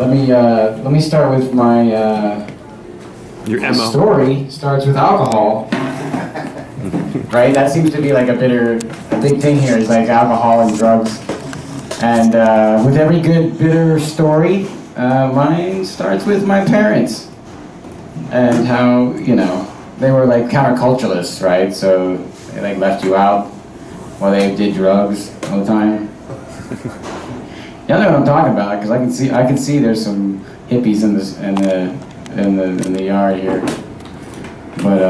Let me start with my Your my MO. story starts with alcohol. Right? That seems to be like a big thing here is like alcohol and drugs. And with every good bitter story, mine starts with my parents. And how, you know, they were like counterculturalists, right? So they like left you out while they did drugs all the time. You know what I'm talking about, because I can see there's some hippies in the yard here. But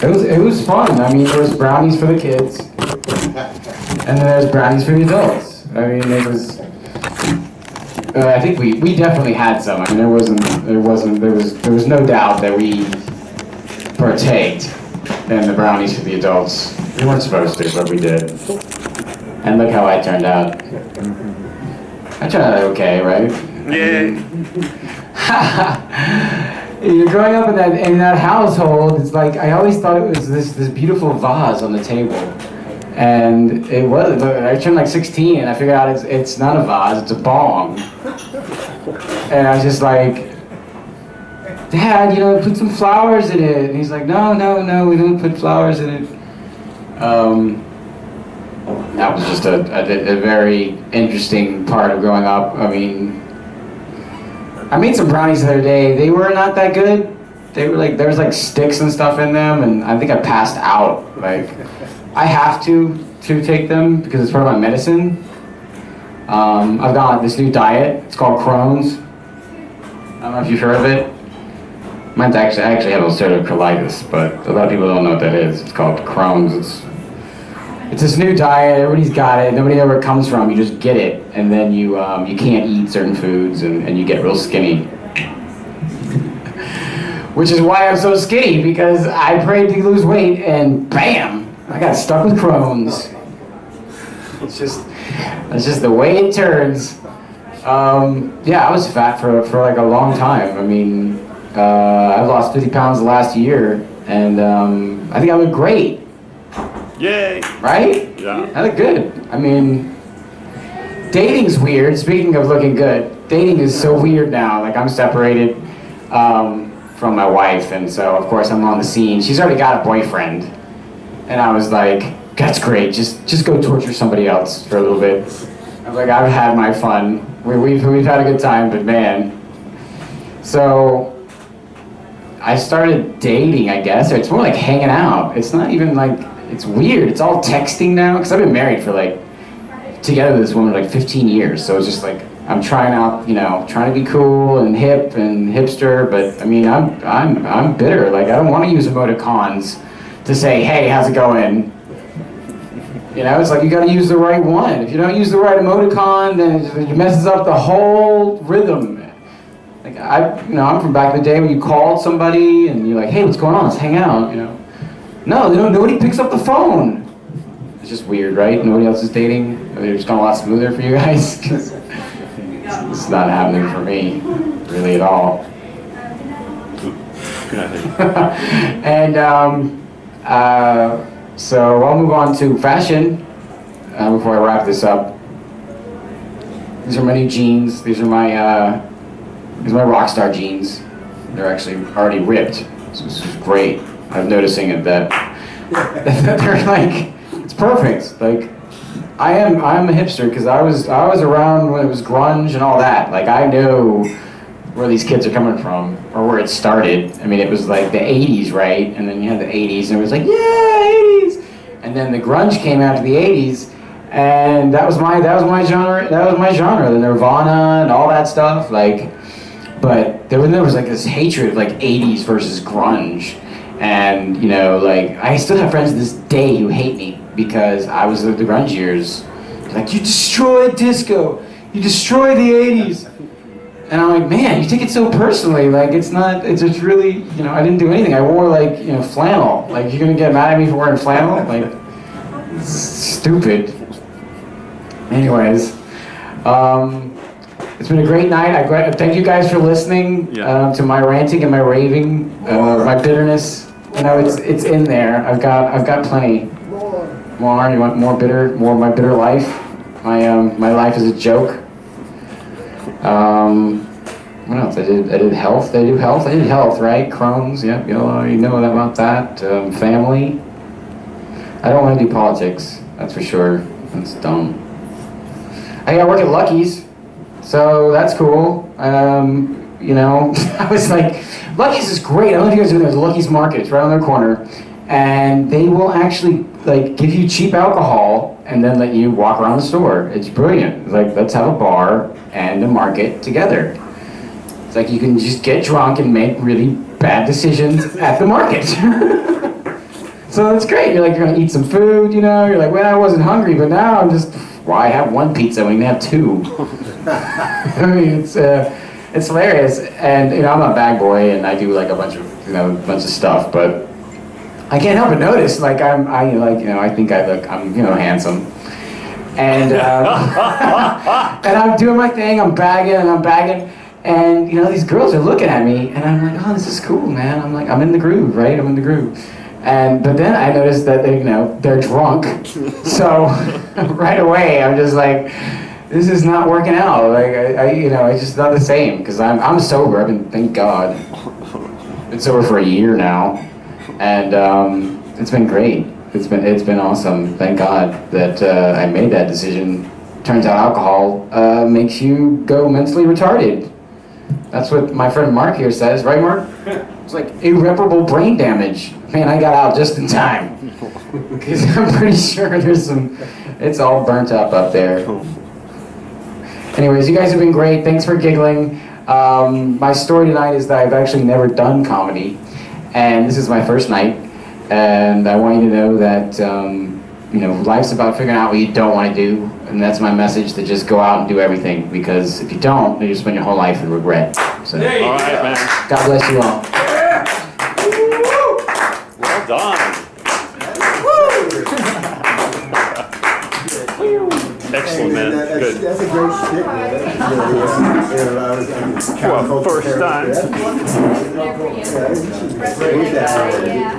it was fun. I mean, there was brownies for the kids, and then there's brownies for the adults. I mean, it was. I think we definitely had some. I mean, there was no doubt that we partaked in the brownies for the adults. We weren't supposed to, but we did. And look how I turned out. I turned out okay, right? Yay! You're growing up in that household. It's like I always thought it was this beautiful vase on the table, and it wasn't. I turned like 16, and I figured out it's not a vase, it's a bong. And I was just like, Dad, you know, put some flowers in it. And he's like, no, we don't put flowers in it. That was just a very interesting part of growing up. I mean, I made some brownies the other day. They were not that good. They were like, there was like sticks and stuff in them, and I think I passed out. Like, I have to take them because it's part of my medicine. I've got this new diet. It's called Crohn's. I don't know if you've heard of it. I actually have ulcerative colitis, but a lot of people don't know what that is. It's called Crohn's. It's this new diet. Everybody's got it. Nobody knows where it comes from. You just get it, and then you can't eat certain foods, and you get real skinny. Which is why I'm so skinny, because I prayed to lose weight, and bam, I got stuck with Crohn's. It's just the way it turns. Yeah, I was fat for like a long time. I mean, I've lost 50 pounds the last year, and I think I look great. Yay! Right? Yeah. I look good. I mean, dating's weird. Speaking of looking good, dating is so weird now. Like, I'm separated from my wife, and so of course I'm on the scene. She's already got a boyfriend, and I was like, that's great. Just go torture somebody else for a little bit. I was like, I've had my fun. We've had a good time, but man. So I started dating, I guess. Or it's more like hanging out. It's not even like, it's weird. It's all texting now, because I've been married for like, together with this woman like 15 years. So it's just like, I'm trying out, you know, trying to be cool and hip and hipster, but I mean, I'm bitter. Like, I don't want to use emoticons to say, hey, how's it going? You know, it's like you got to use the right one. If you don't use the right emoticon, then it messes up the whole rhythm. Like, I'm from back in the day when you called somebody and you're like, hey, what's going on? Let's hang out, you know. No, nobody picks up the phone. It's just weird, right? Nobody else is dating. I mean, it's gone a lot smoother for you guys. It's not happening for me, really, at all. And so I'll move on to fashion before I wrap this up. These are my new jeans. These are my rock star jeans. They're actually already ripped. So this is great. I'm noticing it that they're like, it's perfect. Like, I'm a hipster because I was around when it was grunge and all that. Like, I know where these kids are coming from or where it started. I mean, it was like the 80s, right? And then you had the 80s and it was like, yeah, 80s. And then the grunge came after the 80s, and that was my genre. That was my genre, the Nirvana and all that stuff. Like, but there was like this hatred of like 80s versus grunge. And, you know, like, I still have friends to this day who hate me because I was the grunge years. Like, you destroyed disco. You destroyed the 80s. And I'm like, man, you take it so personally. Like, it's just really, you know, I didn't do anything. I wore, like, you know, flannel. Like, you're going to get mad at me for wearing flannel? Like, it's stupid. Anyways, it's been a great night. Thank you guys for listening to my ranting and my raving, my bitterness. You know, it's in there. I've got plenty. More. You want more bitter? More of my bitter life? My life is a joke. What else? I did health. They do health. I did health, right? Crohn's. Yep. You know about that. Family. I don't want to do politics. That's for sure. That's dumb. I work at Lucky's, so that's cool. I was like, Lucky's is great. I don't know if you guys know, there's Lucky's Market. It's right on their corner, and they will actually like give you cheap alcohol and then let you walk around the store. It's brilliant. It's like, let's have a bar and a market together. It's like you can just get drunk and make really bad decisions at the market. So that's great. You're like, you're gonna eat some food, You're like, well, I wasn't hungry, but now I'm just, why have one pizza when you can have two? I mean, it's hilarious. And I'm a bag boy, and I do like a bunch of stuff, but I can't help but notice, like I think I'm handsome, and and I'm doing my thing. I'm bagging, and these girls are looking at me, and I'm like, oh, this is cool, man. I'm like, I'm in the groove, right? I'm in the groove. But then I noticed that they're drunk, so right away I'm just like, this is not working out. Like it's just not the same because I'm sober. Thank God, been sober for a year now, and it's been great. It's been awesome. Thank God that I made that decision. Turns out alcohol makes you go mentally retarded. That's what my friend Mark here says, right, Mark? It's like irreparable brain damage. Man, I got out just in time. Because I'm pretty sure it's all burnt up there. Anyways, you guys have been great. Thanks for giggling. My story tonight is that I've actually never done comedy. And this is my first night. And I want you to know that, life's about figuring out what you don't want to do. And that's my message, to just go out and do everything. Because if you don't, then you spend your whole life in regret. So, all right, man. God bless you all. Well done. Excellent, man. Good. That's a great shtick, man. Well, first time. Yeah,